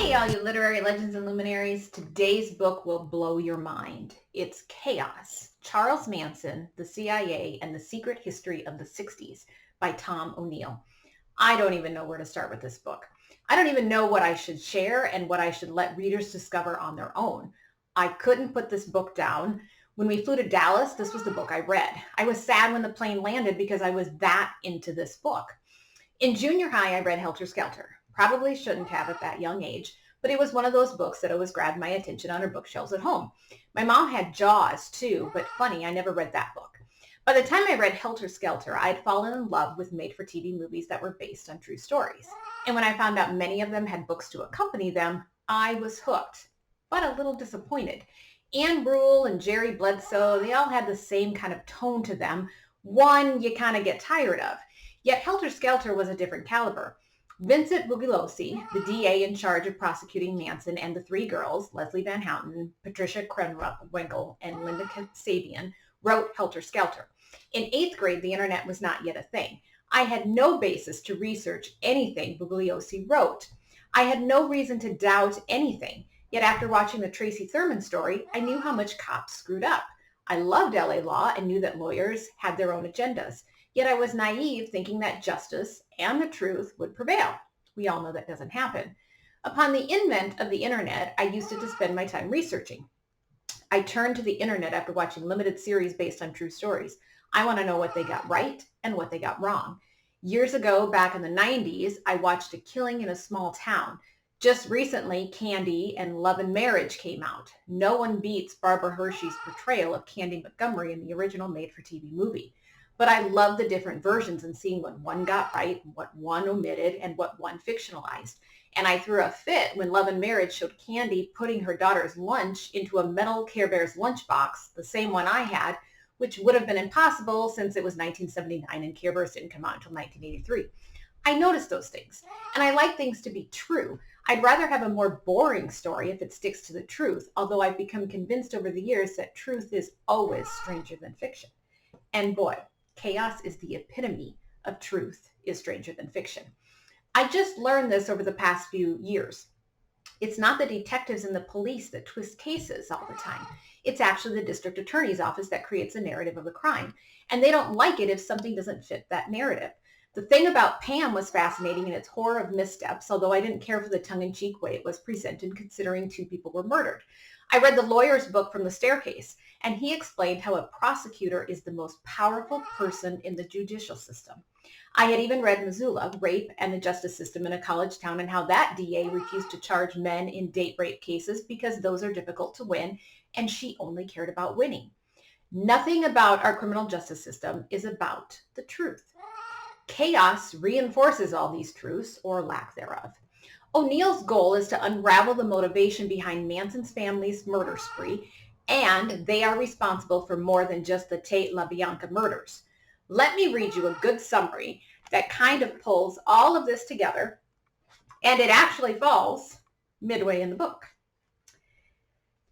Hey, all you literary legends and luminaries. Today's book will blow your mind. It's Chaos, Charles Manson, the CIA, and the Secret History of the 60s by Tom O'Neill. I don't even know where to start with this book. I don't even know what I should share and what I should let readers discover on their own. I couldn't put this book down. When we flew to Dallas, this was the book I read. I was sad when the plane landed because I was that into this book. In junior high, I read Helter Skelter. Probably shouldn't have at that young age, but it was one of those books that always grabbed my attention on our bookshelves at home. My mom had Jaws too, but funny, I never read that book. By the time I read Helter Skelter, I had fallen in love with made-for-TV movies that were based on true stories. And when I found out many of them had books to accompany them, I was hooked, but a little disappointed. Anne Rule and Jerry Bledsoe, they all had the same kind of tone to them, one you kind of get tired of. Yet Helter Skelter was a different caliber. Vincent Bugliosi, the DA in charge of prosecuting Manson, and the three girls, Leslie Van Houten, Patricia Krenwinkel, and Linda Kasabian, wrote Helter Skelter. In 8th grade, the internet was not yet a thing. I had no basis to research anything Bugliosi wrote. I had no reason to doubt anything. Yet after watching the Tracy Thurman story, I knew how much cops screwed up. I loved LA law and knew that lawyers had their own agendas. Yet I was naive, thinking that justice and the truth would prevail. We all know that doesn't happen. Upon the invent of the internet, I used it to spend my time researching. I turned to the internet after watching limited series based on true stories. I want to know what they got right and what they got wrong. Years ago, back in the 90s, I watched A Killing in a Small Town. Just recently, Candy and Love and Marriage came out. No one beats Barbara Hershey's portrayal of Candy Montgomery in the original made-for-TV movie. But I love the different versions and seeing what one got right, what one omitted, and what one fictionalized. And I threw a fit when Love and Marriage showed Candy putting her daughter's lunch into a metal Care Bears lunchbox, the same one I had, which would have been impossible since it was 1979 and Care Bears didn't come out until 1983. I noticed those things, and I like things to be true. I'd rather have a more boring story if it sticks to the truth, although I've become convinced over the years that truth is always stranger than fiction. And boy, Chaos is the epitome of truth is stranger than fiction. I just learned this over the past few years. It's not the detectives and the police that twist cases all the time. It's actually the district attorney's office that creates a narrative of a crime. And they don't like it if something doesn't fit that narrative. The thing about Pam was fascinating in its horror of missteps, although I didn't care for the tongue-in-cheek way it was presented considering 2 people were murdered. I read the lawyer's book From the Staircase, and he explained how a prosecutor is the most powerful person in the judicial system. I had even read Missoula, Rape and the Justice System in a College Town, and how that DA refused to charge men in date rape cases because those are difficult to win, and she only cared about winning. Nothing about our criminal justice system is about the truth. Chaos reinforces all these truths, or lack thereof. O'Neill's goal is to unravel the motivation behind Manson's family's murder spree, and they are responsible for more than just the Tate LaBianca murders. Let me read you a good summary that kind of pulls all of this together, and it actually falls midway in the book.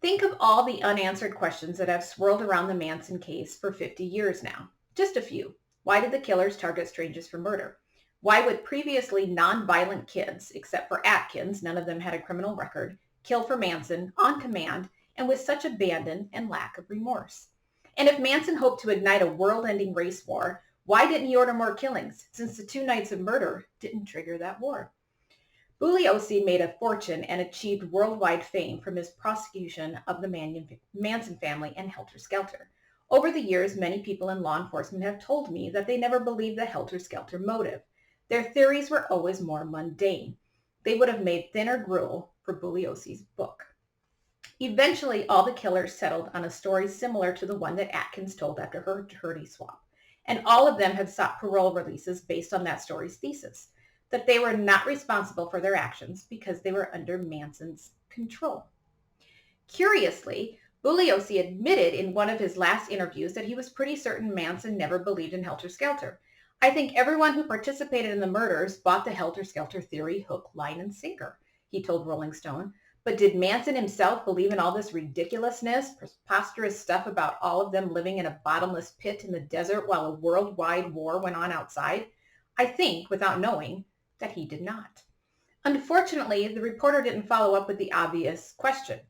Think of all the unanswered questions that have swirled around the Manson case for 50 years now. Just a few. Why did the killers target strangers for murder? Why would previously non-violent kids, except for Atkins, none of them had a criminal record, kill for Manson on command and with such abandon and lack of remorse? And if Manson hoped to ignite a world-ending race war, why didn't he order more killings, since the 2 nights of murder didn't trigger that war? Bugliosi made a fortune and achieved worldwide fame from his prosecution of the Manson family and Helter Skelter. Over the years, many people in law enforcement have told me that they never believed the Helter Skelter motive. Their theories were always more mundane. They would have made thinner gruel for Bugliosi's book. Eventually, all the killers settled on a story similar to the one that Atkins told after her dirty swap. And all of them have sought parole releases based on that story's thesis, that they were not responsible for their actions because they were under Manson's control. Curiously, Bugliosi admitted in one of his last interviews that he was pretty certain Manson never believed in Helter Skelter. I think everyone who participated in the murders bought the Helter Skelter theory hook, line, and sinker, he told Rolling Stone. But did Manson himself believe in all this ridiculousness, preposterous stuff about all of them living in a bottomless pit in the desert while a worldwide war went on outside? I think, without knowing, that he did not. Unfortunately, the reporter didn't follow up with the obvious question.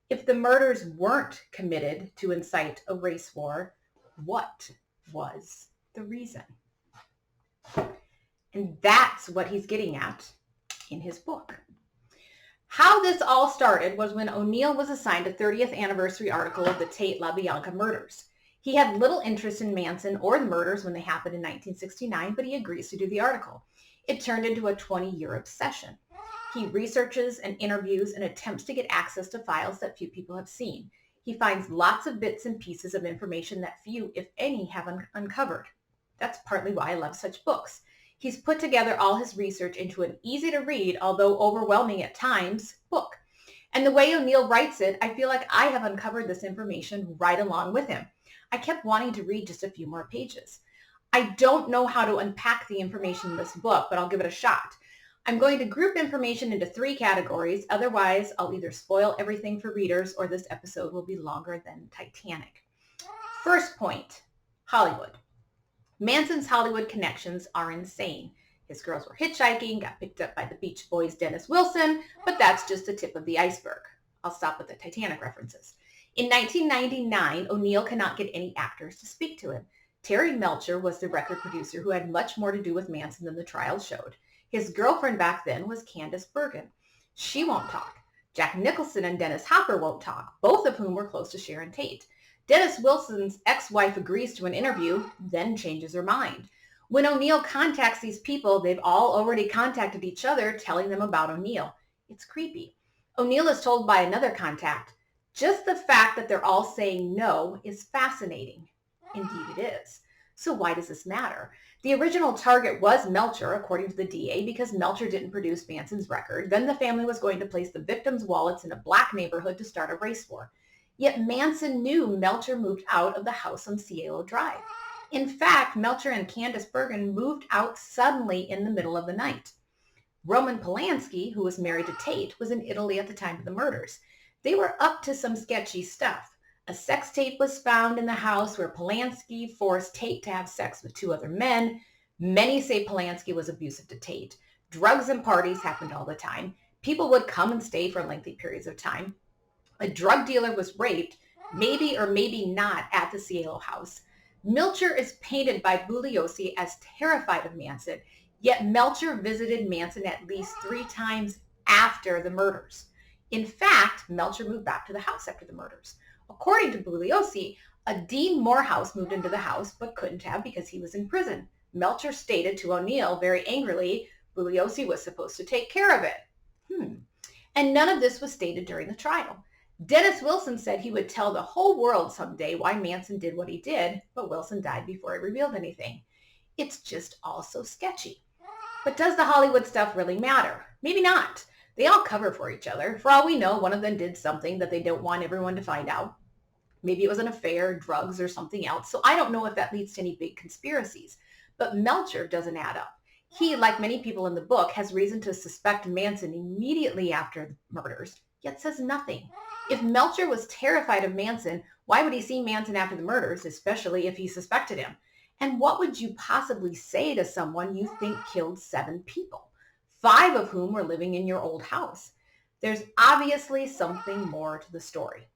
If the murders weren't committed to incite a race war, what was the reason? And that's what he's getting at in his book. How this all started was when O'Neill was assigned a 30th anniversary article of the Tate LaBianca murders. He had little interest in Manson or the murders when they happened in 1969, but he agrees to do the article. It turned into a 20-year obsession. He researches and interviews and attempts to get access to files that few people have seen. He finds lots of bits and pieces of information that few, if any, have uncovered. That's partly why I love such books. He's put together all his research into an easy-to-read, although overwhelming at times, book. And the way O'Neill writes it, I feel like I have uncovered this information right along with him. I kept wanting to read just a few more pages. I don't know how to unpack the information in this book, but I'll give it a shot. I'm going to group information into 3 categories. Otherwise, I'll either spoil everything for readers or this episode will be longer than Titanic. First point, Hollywood. Manson's Hollywood connections are insane. His girls were hitchhiking, got picked up by the Beach Boys' Dennis Wilson, but that's just the tip of the iceberg. I'll stop with the Titanic references. In 1999, O'Neill cannot get any actors to speak to him. Terry Melcher was the record producer who had much more to do with Manson than the trial showed. His girlfriend back then was Candace Bergen. She won't talk. Jack Nicholson and Dennis Hopper won't talk, both of whom were close to Sharon Tate. Dennis Wilson's ex-wife agrees to an interview, then changes her mind. When O'Neill contacts these people, they've all already contacted each other, telling them about O'Neill. It's creepy. O'Neill is told by another contact, just the fact that they're all saying no is fascinating. Indeed it is. So why does this matter? The original target was Melcher, according to the DA, because Melcher didn't produce Manson's record. Then the family was going to place the victims' wallets in a black neighborhood to start a race war. Yet Manson knew Melcher moved out of the house on Cielo Drive. In fact, Melcher and Candace Bergen moved out suddenly in the middle of the night. Roman Polanski, who was married to Tate, was in Italy at the time of the murders. They were up to some sketchy stuff. A sex tape was found in the house where Polanski forced Tate to have sex with 2 other men. Many say Polanski was abusive to Tate. Drugs and parties happened all the time. People would come and stay for lengthy periods of time. A drug dealer was raped, maybe or maybe not, at the Cielo house. Melcher is painted by Bugliosi as terrified of Manson, yet Melcher visited Manson at least 3 times after the murders. In fact, Melcher moved back to the house after the murders. According to Bugliosi, a Dean Morehouse moved into the house but couldn't have because he was in prison. Melcher stated to O'Neill very angrily, Bugliosi was supposed to take care of it. And none of this was stated during the trial. Dennis Wilson said he would tell the whole world someday why Manson did what he did, but Wilson died before he revealed anything. It's just all so sketchy. But does the Hollywood stuff really matter? Maybe not. They all cover for each other. For all we know, one of them did something that they don't want everyone to find out. Maybe it was an affair, drugs, or something else. So I don't know if that leads to any big conspiracies. But Melcher doesn't add up. He, like many people in the book, has reason to suspect Manson immediately after the murders, yet says nothing. If Melcher was terrified of Manson, why would he see Manson after the murders, especially if he suspected him? And what would you possibly say to someone you think killed 7 people, 5 of whom were living in your old house? There's obviously something more to the story.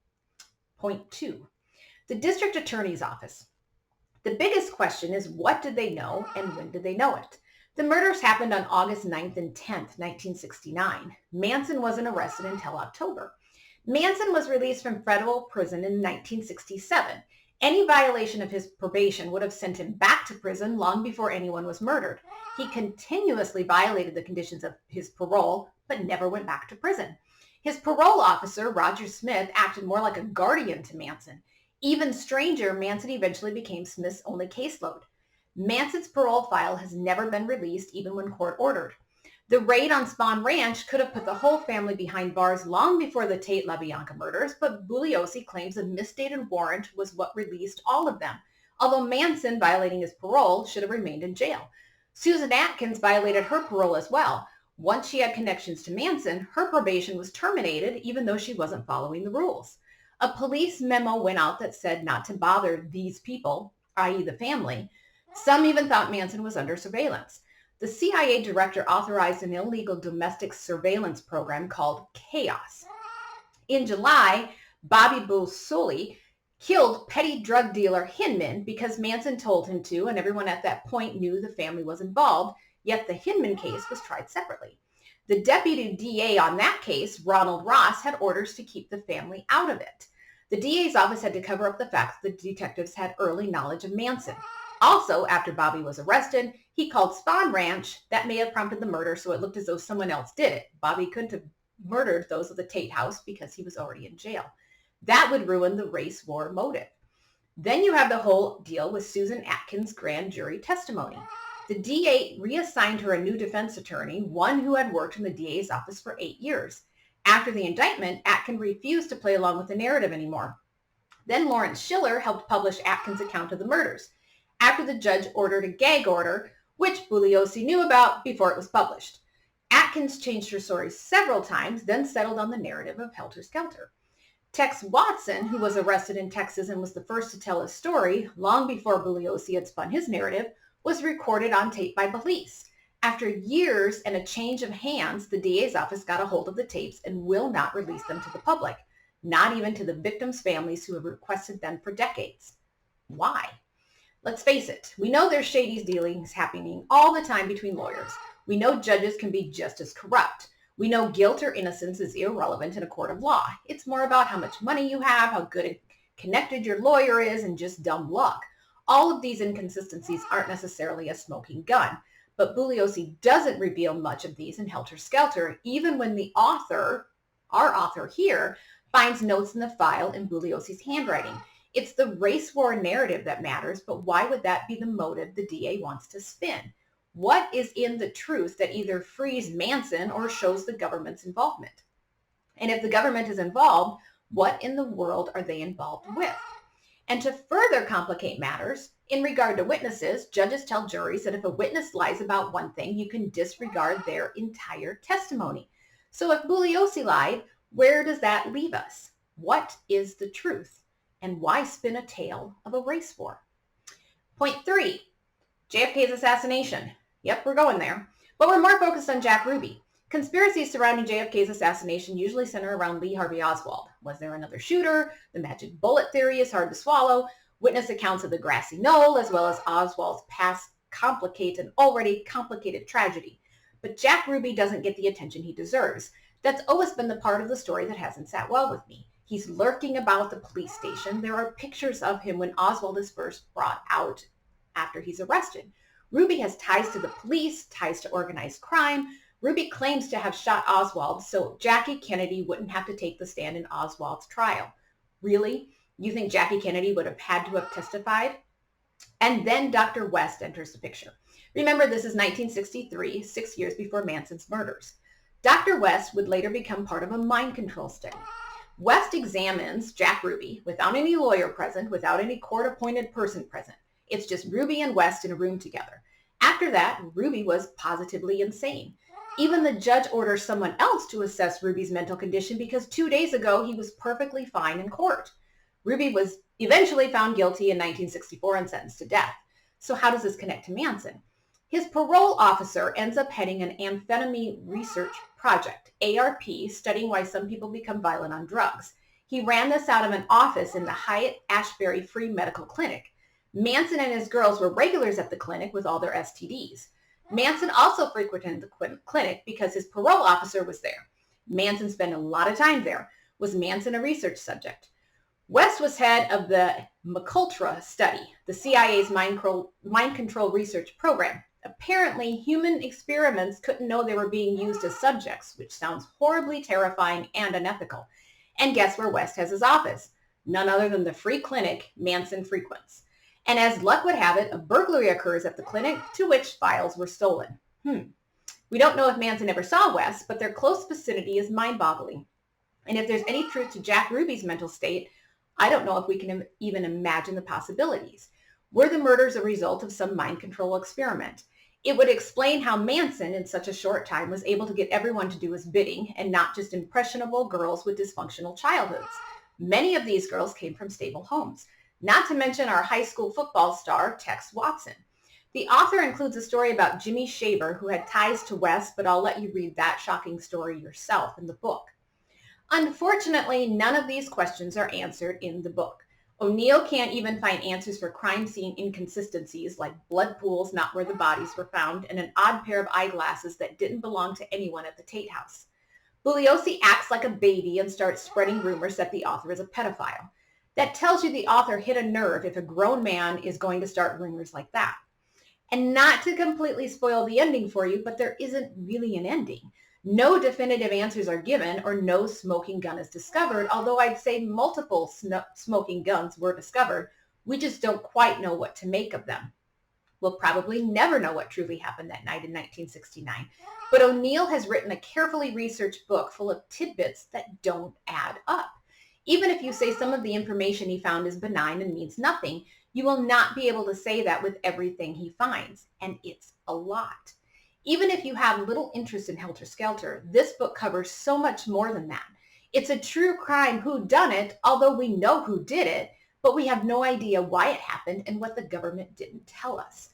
Point 2, the district attorney's office. The biggest question is, what did they know and when did they know it? The murders happened on August 9th and 10th, 1969. Manson wasn't arrested until October. Manson was released from federal prison in 1967. Any violation of his probation would have sent him back to prison long before anyone was murdered. He continuously violated the conditions of his parole, but never went back to prison. His parole officer, Roger Smith, acted more like a guardian to Manson. Even stranger, Manson eventually became Smith's only caseload. Manson's parole file has never been released, even when court ordered. The raid on Spahn Ranch could have put the whole family behind bars long before the Tate LaBianca murders, but Bugliosi claims a misstated warrant was what released all of them, although Manson, violating his parole, should have remained in jail. Susan Atkins violated her parole as well. Once she had connections to Manson, her probation was terminated, even though she wasn't following the rules. A police memo went out that said not to bother these people, i.e. the family. Some even thought Manson was under surveillance. The CIA director authorized an illegal domestic surveillance program called Chaos. In July, Bobby Busoli killed petty drug dealer Hinman because Manson told him to, and everyone at that point knew the family was involved, yet the Hinman case was tried separately. The deputy DA on that case, Ronald Ross, had orders to keep the family out of it. The DA's office had to cover up the fact that the detectives had early knowledge of Manson. Also, after Bobby was arrested, he called Spawn Ranch. That may have prompted the murder, so it looked as though someone else did it. Bobby couldn't have murdered those of the Tate house because he was already in jail. That would ruin the race war motive. Then you have the whole deal with Susan Atkins' grand jury testimony. The DA reassigned her a new defense attorney, one who had worked in the DA's office for 8 years. After the indictment, Atkins refused to play along with the narrative anymore. Then Lawrence Schiller helped publish Atkins' account of the murders, after the judge ordered a gag order, which Bugliosi knew about before it was published. Atkins changed her story several times, then settled on the narrative of Helter Skelter. Tex Watson, who was arrested in Texas and was the first to tell his story, long before Bugliosi had spun his narrative, was recorded on tape by police. After years and a change of hands, the DA's office got a hold of the tapes and will not release them to the public, not even to the victims' families who have requested them for decades. Why? Let's face it, we know there's shady dealings happening all the time between lawyers. We know judges can be just as corrupt. We know guilt or innocence is irrelevant in a court of law. It's more about how much money you have, how good and connected your lawyer is, and just dumb luck. All of these inconsistencies aren't necessarily a smoking gun, but Bugliosi doesn't reveal much of these in Helter Skelter, even when the author, our author here, finds notes in the file in Bugliosi's handwriting. It's the race war narrative that matters, but why would that be the motive the DA wants to spin? What is in the truth that either frees Manson or shows the government's involvement? And if the government is involved, what in the world are they involved with? And to further complicate matters, in regard to witnesses, judges tell juries that if a witness lies about one thing, you can disregard their entire testimony. So if Bugliosi lied, where does that leave us? What is the truth? And why spin a tale of a race war? Point 3, JFK's assassination. Yep, we're going there. But we're more focused on Jack Ruby. Conspiracies surrounding JFK's assassination usually center around Lee Harvey Oswald. Was there another shooter? The magic bullet theory is hard to swallow. Witness accounts of the grassy knoll, as well as Oswald's past, complicate an already complicated tragedy. But Jack Ruby doesn't get the attention he deserves. That's always been the part of the story that hasn't sat well with me. He's lurking about the police station. There are pictures of him when Oswald is first brought out after he's arrested. Ruby has ties to the police, ties to organized crime. Ruby claims to have shot Oswald, so Jackie Kennedy wouldn't have to take the stand in Oswald's trial. Really? You think Jackie Kennedy would have had to have testified? And then Dr. West enters the picture. Remember, this is 1963, 6 years before Manson's murders. Dr. West would later become part of a mind control study. West examines Jack Ruby without any lawyer present, without any court-appointed person present. It's just Ruby and West in a room together. After that, Ruby was positively insane. Even the judge orders someone else to assess Ruby's mental condition because 2 days ago he was perfectly fine in court. Ruby was eventually found guilty in 1964 and sentenced to death. So how does this connect to Manson? His parole officer ends up heading an amphetamine research project, ARP, studying why some people become violent on drugs. He ran this out of an office in the Hyatt Ashbury Free Medical Clinic. Manson and his girls were regulars at the clinic with all their STDs. Manson also frequented the clinic because his parole officer was there. Manson spent a lot of time there. Was Manson a research subject? West was head of the McCultra study, the CIA's mind control research program. Apparently, human experiments couldn't know they were being used as subjects, which sounds horribly terrifying and unethical. And guess where West has his office? None other than the free clinic Manson frequents. And as luck would have it, a burglary occurs at the clinic to which files were stolen. We don't know if Manson ever saw West, but their close vicinity is mind-boggling. And if there's any truth to Jack Ruby's mental state, I don't know if we can even imagine the possibilities. Were the murders a result of some mind control experiment? It would explain how Manson, in such a short time, was able to get everyone to do his bidding and not just impressionable girls with dysfunctional childhoods. Many of these girls came from stable homes, not to mention our high school football star, Tex Watson. The author includes a story about Jimmy Shaver, who had ties to West, but I'll let you read that shocking story yourself in the book. Unfortunately, none of these questions are answered in the book. O'Neill can't even find answers for crime scene inconsistencies like blood pools not where the bodies were found and an odd pair of eyeglasses that didn't belong to anyone at the Tate house. Bugliosi acts like a baby and starts spreading rumors that the author is a pedophile. That tells you the author hit a nerve if a grown man is going to start rumors like that. And not to completely spoil the ending for you, but there isn't really an ending. No definitive answers are given or no smoking gun is discovered, although I'd say multiple smoking guns were discovered. We just don't quite know what to make of them. We'll probably never know what truly happened that night in 1969, but O'Neill has written a carefully researched book full of tidbits that don't add up. Even if you say some of the information he found is benign and means nothing, you will not be able to say that with everything he finds, and it's a lot. Even if you have little interest in Helter Skelter, this book covers so much more than that. It's a true crime whodunit, although we know who did it, but we have no idea why it happened and what the government didn't tell us.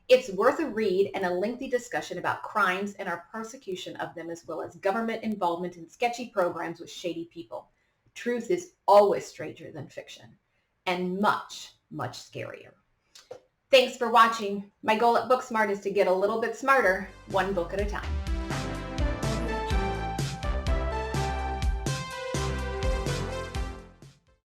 It's worth a read and a lengthy discussion about crimes and our prosecution of them, as well as government involvement in sketchy programs with shady people. Truth is always stranger than fiction, and much, much scarier. Thanks for watching. My goal at Booksmart is to get a little bit smarter, one book at a time.